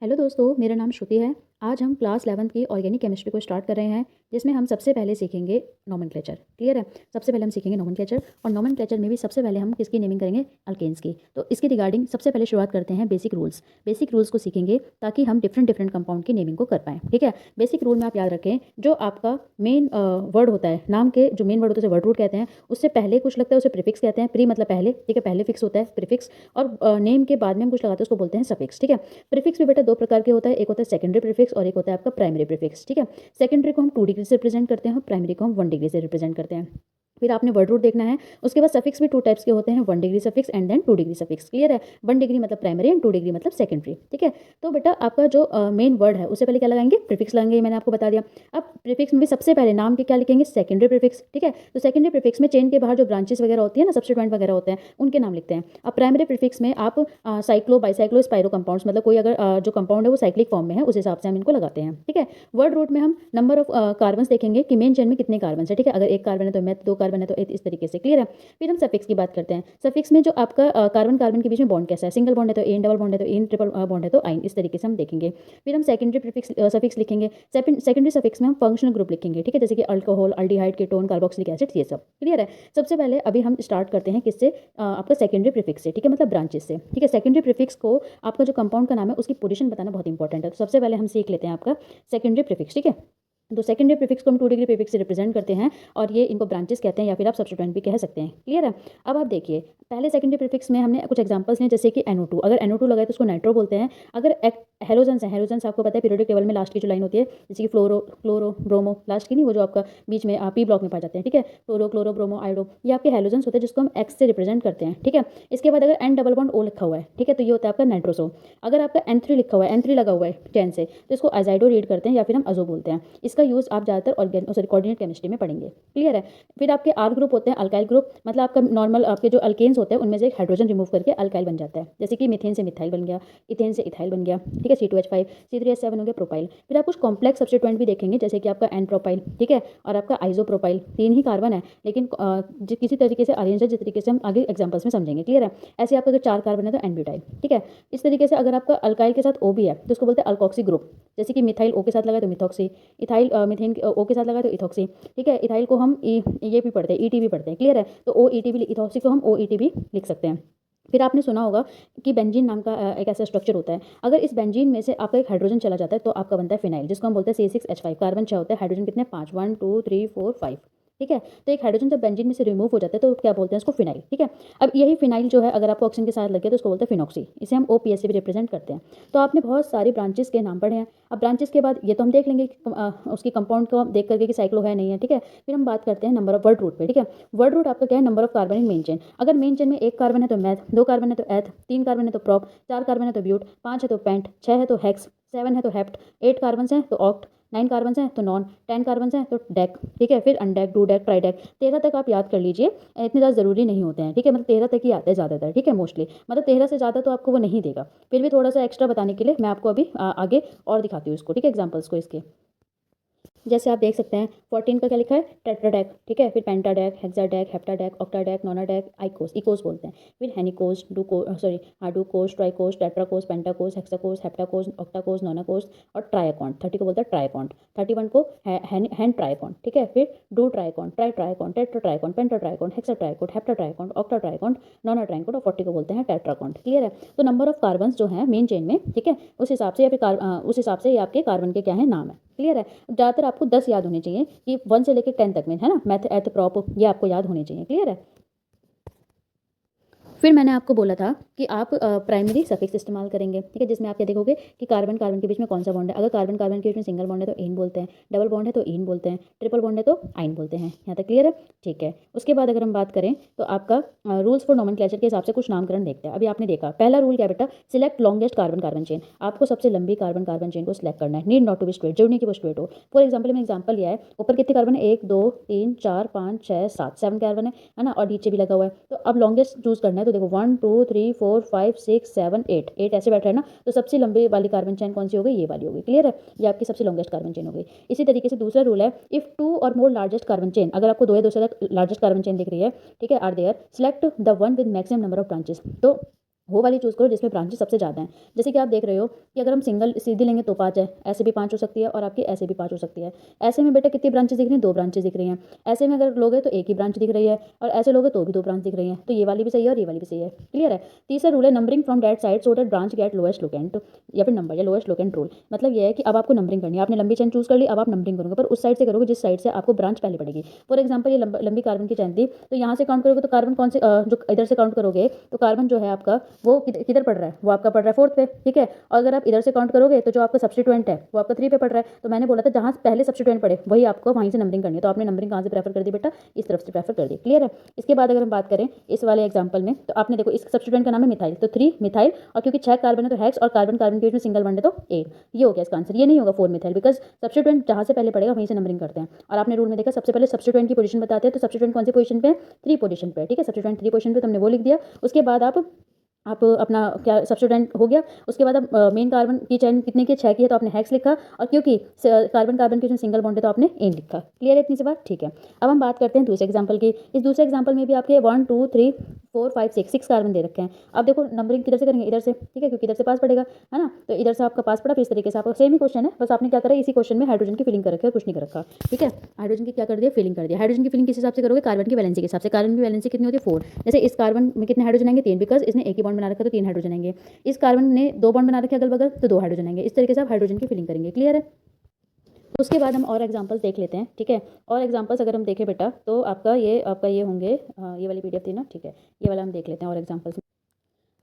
Hello दोस्तों, मेरा नाम श्रुति है। आज हम क्लास 11th की ऑर्गेनिक केमिस्ट्री को स्टार्ट कर रहे हैं, जिसमें हम सबसे पहले सीखेंगे नोमेनक्लेचर। क्लियर है? सबसे पहले हम सीखेंगे नोमेनक्लेचर, और नोमेनक्लेचर में भी सबसे पहले हम किसकी नेमिंग करेंगे? अल्केन्स की। तो इसके रिगार्डिंग सबसे पहले शुरुआत करते हैं बेसिक रूल्स। बेसिक रूल्स को सीखेंगे ताकि हम डिफरेंट डिफरेंट कंपाउंड की नेमिंग को कर पाएँ। ठीक है? बेसिक रूल में आप याद रखें, जो आपका मेन वर्ड होता है, नाम के जो मेन वर्ड होता है उसे वर्ड रूट कहते हैं। उससे पहले कुछ लगता है उसे प्रीफिक्स कहते हैं। प्री मतलब पहले, ठीक है? पहले फिक्स होता है प्रीफिक्स, और नेम के बाद में हम कुछ लगाते हैं उसको बोलते हैं सफिक्स। ठीक है? प्रीफिक्स भी बेटा दो प्रकार के होता है, एक होता है सेकेंडरी प्रीफिक्स और एक होता है आपका प्राइमरी प्रीफिक्स। ठीक है? सेकेंडरी को हम 2 डिग्री से रिप्रेजेंट करते हैं और प्राइमरी को हम 1 डिग्री से रिप्रेजेंट करते हैं। फिर आपने वर्ड रूट देखना है। उसके बाद सफिक्स भी 2 टाइप्स के होते हैं, 1 degree suffix and then 2 degree suffix. Clear है? 1 डिग्री मतलब प्राइमरी एंड 2 डिग्री मतलब सेकेंडरी। ठीक है? तो बेटा आपका जो मेन वर्ड है उससे पहले क्या लगाएंगे? प्रीफिक्स लगाएंगे, ये मैंने आपको बता दिया। अब प्रीफिक्स में भी सबसे पहले नाम के क्या लिखेंगे? Secondary prefix. ठीक है? तो सेकेंडरी प्रीफिक्स में चेन के बाहर जो ब्रांचेस वगैरह होती है ना, सब्स्टिट्यूएंट वगैरह होते हैं, उनके नाम लिखते हैं। अब प्राइमरी प्रीफिक्स में आप साइक्लो, बाइसाइक्लो, स्पाइरो कंपाउंड्स, मतलब कोई अगर जो कंपाउंड है वो साइक्लिक फॉर्म में है, उस हिसाब से हम इनको लगाते हैं। ठीक है? वर्ड रूट में हम नंबर ऑफ कार्बन्स देखेंगे कि मेन चेन में कितने कार्बन है। ठीक है? अगर एक कार्बन है तो मेथ, 2 कार्बन है तो इस तरीके से। क्लियर है? फिर हम सफिक्स की बात करते हैं। सफिक्स में जो आपका कार्बन कार्बन के बीच में बॉन्ड कैसा है, सिंगल बॉन्ड है तो एन, डबल बॉन्ड है तो इन, ट्रिपल बॉन्ड है तो आइन, इस तरीके से हम देखेंगे। फिर हम सेकेंडरी प्रीफिक्स सफिक्स लिखेंगे। सेकेंडरी सफिक्स में हम फंक्शनल ग्रुप लिखेंगे। ठीक है? जैसे कि alcohol, aldehyde, ketone, carboxylic acid, ये सब। क्लियर है? सबसे पहले अभी हम स्टार्ट करते हैं किससे? आपका सेकेंडरी प्रीफिक्स से। ठीक है? मतलब ब्रांचेस से। ठीक है? सेकेंडरी प्रीफिक्स को आपका जो कंपाउंड का नाम है उसकी पोजीशन बताना बहुत इंपॉर्टेंट है। तो सबसे पहले हम सीख लेते हैं आपका सेकेंडरी प्रीफिक्स। ठीक है? तो सेकेंडरी प्रीफिक्स को हम 2 डिग्री प्रीफिक्स से रिप्रेजेंट करते हैं, और ये इनको ब्रांचेस कहते हैं या फिर आप सब्स्टिट्यूएंट भी कह सकते हैं। क्लियर है? अब आप देखिए, पहले सेकेंडरी प्रीफिक्स में हमने कुछ एग्जांपल्स लिए, जैसे कि NO2। अगर NO2 लगाए तो उसको नाइट्रो बोलते हैं। अगर हेलोजेंस है, हेलोजेंस आपको पता है पीरियोडिक टेबल में लास्ट की जो लाइन होती है, जैसे कि फ्लोरो, क्लोरो, ब्रोमो, लास्ट की नहीं, वो जो आपका बीच में पी ब्लॉक में पाए जाते हैं। ठीक है? फ्लोरो, क्लोरो, ब्रोमो, आयोडो, ये आपके हेलोजेंस होते हैं जिसको हम एक्स से रिप्रेजेंट करते हैं। ठीक है? इसके बाद अगर N डबल बॉन्ड O लिखा हुआ है, ठीक है, तो ये होता है आपका नाइट्रोसो। अगर आपका N3 लिखा हुआ है, N3 लगा हुआ है चैन से, तो इसको अजाइडो रीड करते हैं या फिर हम अजो बोलते हैं। इसका यूज़ आप ज़्यादातर कोऑर्डिनेट केमिस्ट्री में पढ़ेंगे। क्लियर है? फिर आपके R ग्रुप होते हैं, अल्काइल ग्रुप, मतलब आपका नॉर्मल आपके जो अल्केन्स होते हैं उनमें से एक हाइड्रोजन रिमूव करके अल्काइल बन जाता है, जैसे कि मीथेन से मिथाइल बन गया, इथेन से इथाइल बन गया। ठीक है? C2H5, C3H7 हो गया प्रोपाइल। फिर आप कुछ कॉम्प्लेक्स सब्स्टिट्यूएंट भी देखेंगे, जैसे कि आपका एन प्रोपाइल, ठीक है, और आपका आइसोप्रोपाइल। 3 ही कार्बन है, लेकिन किसी तरीके से अरेंज है, जिस तरीके से हम आगे एग्जाम्पल्स में समझेंगे। क्लियर है? ऐसे आपका अगर 4 कार्बन है तो एन ब्यूटाइल। ठीक है? इस तरीके से अगर आपका अल्काइल के साथ O भी है तो उसको बोलते हैं अल्कोक्सी ग्रुप, जैसे कि मिथाइल O के साथ लगा तो मिथॉक्सी, इथाइल मीथेन O के साथ लगा तो इथॉक्सी। ठीक है? इथाइल को हम ये भी पढ़ते हैं, ET भी पढ़ते हैं। क्लियर है? तो OET भी, इथॉक्सी को हम OET भी लिख सकते हैं। फिर आपने सुना होगा कि बेंजीन नाम का एक ऐसा स्ट्रक्चर होता है। अगर इस बेंजीन में से आपका एक हाइड्रोजन चला जाता है तो आपका बनता है फिनाइल, जिसको हम बोलते हैं C6H5। कार्बन 6 होता है, हाइड्रोजन कितने? 5, 1 2 3 4 5। ठीक है? तो एक हाइड्रोजन जब बेंजीन में से रिमूव हो जाता है तो क्या बोलते हैं उसको? फिनाइल। ठीक है? अब यही फिनाइल जो है अगर आपको ऑक्सीजन के साथ लगे तो उसको बोलते हैं फिनॉक्सी। इसे हम OPS से भी रिप्रेजेंट करते हैं। तो आपने बहुत सारी ब्रांचेस के नाम पढ़े हैं। अब ब्रांचेस के बाद ये तो हम देख लेंगे कि उसकी कंपाउंड को देख करके कि साइक्लो है नहीं है। ठीक है? फिर हम बात करते हैं नंबर ऑफ वर्ड रूट पे। ठीक है? वर्ड रूट आपका क्या है? Number of carbon in main chain. अगर मेन चेन में 1 कार्बन है तो मैथ, 2 कार्बन है तो एथ, 3 कार्बन है तो प्रॉप, 4 कार्बन है तो ब्यूट, 5 है तो पेंट, 6 है तो हेक्स, 7 है तो हेप्ट, 8 कार्बन हैं तो ऑक्ट, 9 कार्बन हैं तो नॉन, 10 कार्बन हैं तो डेक। ठीक है? फिर अनडेक, डू डेक, ट्राई डेक। 13 तक आप याद कर लीजिए, इतने ज़्यादा ज़रूरी नहीं होते हैं। ठीक है? मतलब 13 तक ही आते हैं ज़्यादातर। ठीक है? मोस्टली मतलब 13 से ज़्यादा तो आपको वो नहीं देगा। फिर भी थोड़ा सा एक्स्ट्रा बताने के लिए मैं आपको अभी आगे और दिखाती हूँ इसको। ठीक है? एग्जाम्पल्स को इसके, जैसे आप देख सकते हैं 14 का क्या लिखा है? टेट्राडेक। ठीक है? फिर पेंटाडेक, हेक्साडेक, हेप्टाडेक, ऑक्टाडेक, नोनाडेक, आइकोस, इकोस बोलते हैं। फिर हेनिकोस, डूकोस, ट्राइकोस, टेट्राकोस, पेंटाकोस, हेक्साकोस, हेप्टाकोस, ऑक्टाकोस, नोनाकोस और ट्राइकॉन्ट। 30 को बोलते हैं ट्राइकॉन्ट, 31 को हैन ट्राइकॉन्ट। ठीक है? फिर dotriacont, tritriacont, tetratriacont, pentatriacont, hexatriacont, heptatriacont, octatriacont, nonatriacont और 40 को बोलते हैं टेट्राकॉन्ट। क्लियर है? तो नंबर ऑफ कार्बन जो है मेन चेन में, ठीक है, उस हिसाब से या फिर उस हिसाब से ये आपके कार्बन के क्या है? नाम है। क्लियर है? ज़्यादातर आपको 10 याद होने चाहिए कि 1 से लेकर 10 तक में, है ना, मैथ, एथ, प्रॉप, ये आपको याद होने चाहिए। क्लियर है? फिर मैंने आपको बोला था कि आप प्राइमरी सफिक्स इस्तेमाल करेंगे। ठीक है? जिसमें आप क्या देखोगे कि कार्बन कार्बन के बीच में कौन सा बॉन्ड है। अगर कार्बन कार्बन के बीच में सिंगल बॉन्ड है तो एन बोलते हैं, डबल बॉन्ड है तो इन बोलते हैं, ट्रिपल बॉन्ड है तो आइन बोलते हैं। यहाँ तक क्लियर है? ठीक है? उसके बाद अगर हम बात करें तो आपका रूल्स फॉर नोमेनक्लेचर के हिसाब से कुछ नामकरण देखते हैं। अभी आपने देखा पहला रूल क्या बेटा? Select longest carbon carbon chain. आपको सबसे लंबी कार्बन कार्बन चेन को सिलेक्ट करना है। Need not to be straight, जरूरी नहीं कि वो स्ट्रेट हो। फॉर एग्जाम्पल मैंने एग्जाम्पल लिया है, ऊपर कितने कार्बन है? 1 2 3 4 5 6 7, 7 कार्बन है ना, और नीचे भी लगा हुआ है। तो अब लॉन्गेस्ट चूज करना है। तो देखो 1 2 3 4 5 6 7 8, 8 ऐसे बैठा है ना, तो सबसे लंबी वाली कार्बन चेन कौन सी हो गई? ये वाली हो गई। क्लियर है? ये आपकी सबसे लॉन्गेस्ट कार्बन चेन हो गई। इसी तरीके से दूसरा रूल है, इफ 2 और मोर लार्जेस्ट कार्बन चेन, अगर आपको 2 या 2 से लार्जेस्ट कार्बन चेन दिख रही है, ठीक है, are there, select the one with maximum number of branches. तो वो वाली चूज़ करो जिसमें ब्रांचेस सबसे ज़्यादा हैं। जैसे कि आप देख रहे हो कि अगर हम सिंगल सीधी लेंगे तो 5 है, ऐसे भी 5 हो सकती है और आपकी ऐसे भी 5 हो सकती है। ऐसे में बेटा कितनी ब्रांचेस दिख रही हैं? 2 ब्रांचेस दिख रही हैं। ऐसे में अगर लोगे तो एक ही ब्रांच दिख रही है और ऐसे लोगे तो भी 2 ब्रांच दिख रही हैं। तो ये वाली भी सही है और ये वाली भी सही है। क्लियर है? तीसरा रूल है numbering from that side so that branch get lowest locant या फिर नंबर या लोएस्ट लोकेंट रूल। मतलब ये है कि अब आपको नंबरिंग करनी है। आपने लंबी चेन चूज़ कर ली, अब आप नंबरिंग करोगे पर उस साइड से करोगे जिस साइड से आपको ब्रांच पहले पड़ेगी। फॉर एग्जाम्पल ये लंबी कार्बन की चेन थी, तो यहाँ से काउंट करोगे तो कार्बन कौन से जो इधर से काउंट करोगे तो कार्बन जो है आपका वो किधर पड़ रहा है? वो आपका पड़ रहा है 4th पे। ठीक है, और अगर आप इधर से काउंट करोगे तो जो आपका सब्स्टिट्यूएंट है वो आपका 3 पे पड़ रहा है। तो मैंने बोला था जहाँ पहले सब्स्टिट्यूएंट पड़े वही आपको वहीं से नंबरिंग करनी है। तो आपने नंबरिंग कहाँ से प्रेफर कर दी बेटा? इस तरफ से प्रेफर कर दी। क्लियर है? इसके बाद अगर हम बात करें इस वाले एग्जाम्पल में, तो आपने देखो इस सब्स्टिट्यूएंट का नाम है मिथाइल, तो 3 मिथाइल, और क्योंकि 6 कार्बन है तो हेक्स, और कार्बन कार्बन के बीच में सिंगल बॉन्ड है तो 8। ये हो गया इसका आंसर। ये नहीं होगा 4 मिथाइल, बिकॉज सब्स्टिट्यूएंट जहाँ से पहले पड़ेगा वहीं से नंबरिंग करते हैं। और आपने रूल में देखा सबसे पहले सब्स्टिट्यूएंट की पोजीशन बताते हैं, तो सब्स्टिट्यूएंट कौन सी पोजीशन पे है? 3 पोजीशन पे। ठीक है, सब्स्टिट्यूएंट 3 पोजीशन पे, तो हमने वो लिख दिया। उसके बाद आप अपना क्या सब्स्टिट्यूएंट हो गया। उसके बाद अब मेन कार्बन की चेन कितने की? 6 की है, तो आपने हेक्स लिखा, और क्योंकि कार्बन कार्बन के जो सिंगल बॉन्ड है तो आपने एन लिखा। क्लियर है इतनी सी बात? ठीक है, अब हम बात करते हैं दूसरे एग्जाम्पल की। इस दूसरे एग्जाम्पल में भी आपके 1 2 3 4 5 6 कार्बन दे रखे हैं। अब देखो नंबरिंग किधर से करेंगे? इधर से। ठीक है, क्योंकि इधर से पास पड़ेगा, है ना, तो इधर से आपका पास पड़ा, फिर इस तरीके से आपका सेम ही क्वेश्चन है, बस आपने क्या करा, इसी क्वेश्चन में हाइड्रोजन की फिलिंग कर रखी है और कुछ नहीं कर रखा। ठीक है, हाइड्रोजन की क्या कर दिया? फिलिंग कर दिया। हाइड्रोजन की फिलिंग किस हिसाब से करोगे? कार्बन की वैलेंसी के हिसाब से। कार्बन की वैलेंसी कितनी होती है? 4। जैसे इस कार्बन में कितने हाइड्रोजन आएंगे? 3, बिकॉज इसने एक ही बॉन्ड बना रखा है तो 3 हाइड्रोजन आएंगे। इस कार्बन ने 2 बॉन्ड बना रखे अगल बगल तो 2 हाइड्रोजन आएंगे। इस तरीके से आप हाइड्रोजन की फिलिंग करेंगे। क्लियर है? उसके बाद हम और एग्जांपल्स देख लेते हैं। ठीक है, और एग्जांपल्स अगर हम देखें बेटा तो आपका ये होंगे, ये वाली पीडीएफ थी ना, ठीक है, ये वाला हम देख लेते हैं और एग्जांपल्स।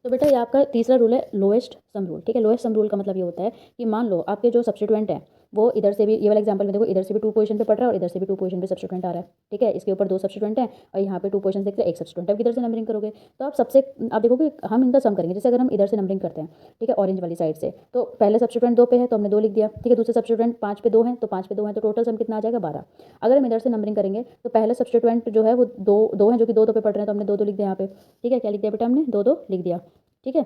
तो बेटा ये आपका तीसरा रूल है लोएस्ट सम रूल। ठीक है, लोएस्ट सम रूल का मतलब ये होता है कि मान लो आपके जो सब्स्टिट्यूएंट है वो इधर से भी, ये वाला एग्जांपल में देखो, इधर से भी 2 पोजीशन पे पड़ रहा है और इधर से भी 2 पोजीशन पे सब्स्टिट्यूएंट आ रहा है। ठीक है, इसके ऊपर 2 सब्स्टिट्यूएंट है और यहाँ पे 2 पोजीशन देखते हैं, एक सब्स्टिट्यूएंट। अब किधर से नंबरिंग करोगे? तो आप देखोगे हम इनका सम करेंगे। जैसे अगर हम इधर से नंबरिंग करते हैं, ठीक है, ऑरेंज वाली साइड से, तो पहले सब्स्टिट्यूएंट 2 पे है तो हमने 2 लिख दिया। ठीक है, दूसरे सब्स्टिट्यूएंट 5 पे 2 है तो 5 पे 2 है, तो टोटल सम कितना आ जाएगा? 12। अगर हम इधर से नंबरिंग करेंगे तो पहले सब्स्टिट्यूएंट जो है वो 2 है, जो कि 2 पे पड़ रहे हैं, तो हमने 2 लिख दिया यहाँ पे। ठीक है, क्या लिख दिया बेटा? हमने 2 लिख दिया। ठीक है,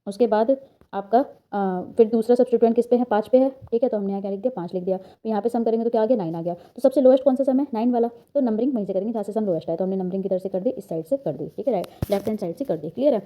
उसके बाद आपका फिर दूसरा सब्स्टिट्यूएंट किस पे है? 5 पे है। ठीक है, तो हमने यहाँ क्या लिख दिया? 5 लिख दिया। तो यहाँ पे सम करेंगे तो क्या आ गया? 9 आ गया। तो सबसे लोएस्ट कौन सा सम है? 9 वाला। तो नंबरिंग वहीं से करेंगे जहाँ से सम लोएस्ट है, तो हमने नंबरिंग किधर से कर दी? इस साइड से कर दी। ठीक है, लेफ्ट हैंड साइड से कर दी। क्लियर है?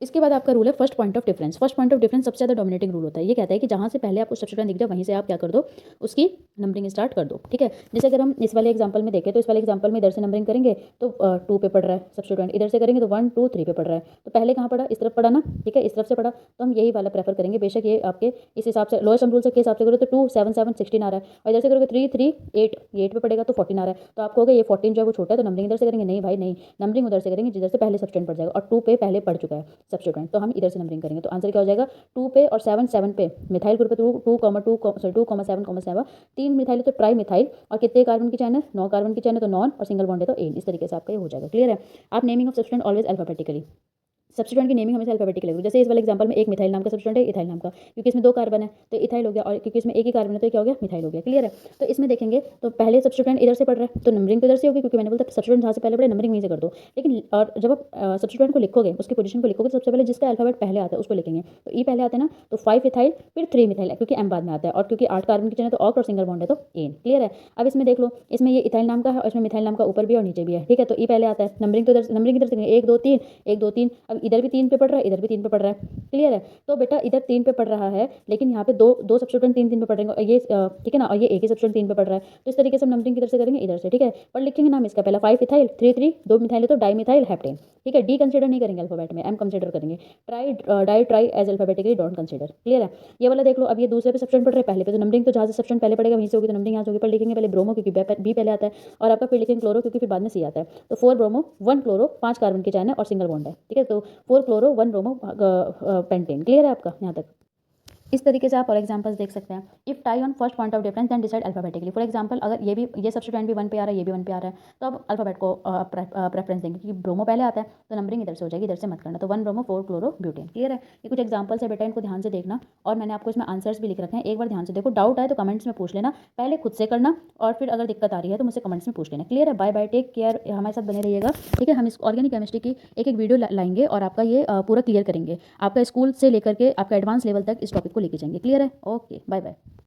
इसके बाद आपका रूल है first point of difference. First point of difference सबसे ज़्यादा डोमिनेटिंग रूल होता है। ये कहता है कि जहाँ से पहले आपको सब्स्टिट्यूएंट दिख जाए वहीं से आप क्या कर दो? उसकी नंबरिंग स्टार्ट कर दो। ठीक है, जैसे अगर हम इस वाले एग्जांपल में देखें तो इस वाले एग्जांपल में इधर से नंबरिंग करेंगे तो 2 पे पड़ रहा है सब्स्टिट्यूएंट, इधर से करेंगे तो 1 2 3 पे पड़ रहा है। तो पहले कहाँ पड़ा? इस तरफ पड़ा ना। ठीक है, इस तरफ से पड़ा, तो हम यही वाला प्रेफर करेंगे। बेशक ये आपके इस हिसाब से लोएस्ट सम रूल से के हिसाब से करो तो 2 7 7 16 आ रहा है, और इधर से करोगे 3 3 8, ये 8 पे पड़ेगा तो 14 आ रहा है। तो आपको होगा ये 14 जो है वो छोटा है, तो नंबरिंग इधर से करेंगे? नहीं भाई नहीं, नंबरिंग उधर से करेंगे जिधर से पहले सब्स्टिट्यूएंट पड़ जाएगा, और 2 पे पहले पड़ चुका है सब्स्टिट्यूएंट, तो हम इधर से नंबरिंग करेंगे। तो आंसर क्या हो जाएगा? 2 पे और 7 पे मिथाइल ग्रुप पे 2,7,7 3 मिथाइल है तो ट्राई मिथाइल, और कितने कार्बन की चैन है? 9 कार्बन की चैन है तो नॉन, और सिंगल बॉन्ड है तो एन। इस तरीके से आपका ये हो जाएगा। क्लियर है? आप naming of substituent always alphabetically, substituent की नेमिंग हमेशा अल्फाबेटिकली लगेगी। जैसे इस वाले एग्जांपल में एक मिथाइल नाम का सब्स्टिट्यूएंट है, इथाइल नाम का, क्योंकि इसमें 2 कार्बन है तो इथाइल हो गया, और क्योंकि इसमें एक ही कार्बन है तो क्या हो गया? मिथाइल हो गया। क्लियर है? तो इसमें देखेंगे तो पहले सब्स्टिट्यूएंट इधर से पड़ रहा है तो नंबरिंग तो इधर से होगी, क्योंकि मैंने बोला सब्स्टिट्यूएंट जहाँ से पहले पड़े नंबरिंग वहीं से कर दो। लेकिन और जब आप सब्स्टिट्यूएंट को लिखोगे, उसकी पोजीशन को लिखोगे, तो सबसे पहले जिसका अल्फाबेट पहले आता है उसको लिखेंगे। तो ई पहले आता है ना, तो 5 इथाइल फिर 3 मिथाइल है, क्योंकि एम बाद में आता है, और क्योंकि 8 कार्बन की चैन है तो ऑक्ट, और सिंगल बॉन्ड है तो एन। क्लियर है? अब इसमें देख लो, इसमें ये इथाइल नाम का है और इसमें मिथाइल नाम का ऊपर भी और नीचे भी है। ठीक है, तो ई पहले आता है, नंबरिंग तो इधर नंबरिंग इधर से 1 2 3 1 2 3। अब इधर भी 3 पे पड़ रहा है, इधर भी 3 पे पड़ रहा है। क्लियर है? तो बेटा इधर 3 पे पड़ रहा है, लेकिन यहाँ पे दो सब्स्टिट्यूएंट 3 पे पड़ रहे हैं, ये ठीक है ना, और ये एक ही सब्स्टिट्यूएंट 3 पे पड़ रहा है। तो इस तरीके से हम नंबरिंग किधर से करेंगे? इधर से। ठीक है, पर लिखेंगे नाम इसका पहला 5 इथाइल 3 3 2 मिथाइल है तो डाई मिथाइल हेप्टेन। ठीक है, डी कंसीडर नहीं करेंगे अल्फाबेट में, एम कंसीडर करेंगे। Di tri as alphabetically don't consider. Clear है? ये वाला देख लो, अब ये दूसरे पे सब्स्टिट्यूएंट पड़ रहा है, पहले पे तो नंबरिंग तो जहाँ से सब्स्टिट्यूएंट पहले पड़ेगा वहीं से होगी, तो नंबरिंग यहाँ से होगी। पर लिखेंगे पहले ब्रोमो क्योंकि बी पहले आता है, और आपका फिर लिखेंगे क्लोरो क्योंकि फिर बाद में सी आता है। तो 4 ब्रोमो 1 क्लोरो, 5 कार्बन की चैन है और सिंगल बॉन्ड है। ठीक है, तो 4 क्लोरो 1 ब्रोमो पेंटेन। क्लियर है आपका यहाँ तक? इस तरीके से आप और एग्जांपल्स देख सकते हैं। If tie on first point of difference then decide alphabetically. For example अगर ये सब्स्टिट्यूएंट भी 1 पे आ रहा है, ये भी 1 पे आ रहा है, तो अब अल्फाबेट को प्रेफरेंस देंगे, क्योंकि ब्रोमो पहले आता है तो नंबरिंग इधर से हो जाएगी, इधर से मत करना। तो 1 ब्रोमो 4 क्लोरो ब्यूटेन। क्लियर है? ये कुछ एग्जांपल्स है बेटा, इनको ध्यान से देखना, और मैंने आपको इसमें आंसर्स भी लिख रखे हैं, एक बार ध्यान से देखो। डाउट आए तो कमेंट्स में पूछ लेना, पहले खुद से करना, और फिर अगर दिक्कत आ रही है तो मुझसे कमेंट्स में पूछ लेना। क्लियर है? बाय बाय, टेक केयर, हमारे साथ बने रहिएगा। ठीक है, हम इस ऑर्गेनिक केमिस्ट्री की एक वीडियो लाएंगे और आपका ये पूरा क्लियर करेंगे, आपका स्कूल से लेकर के आपका एडवांस लेवल तक इस टॉपिक को लेके जाएंगे। क्लियर है? Okay, bye bye.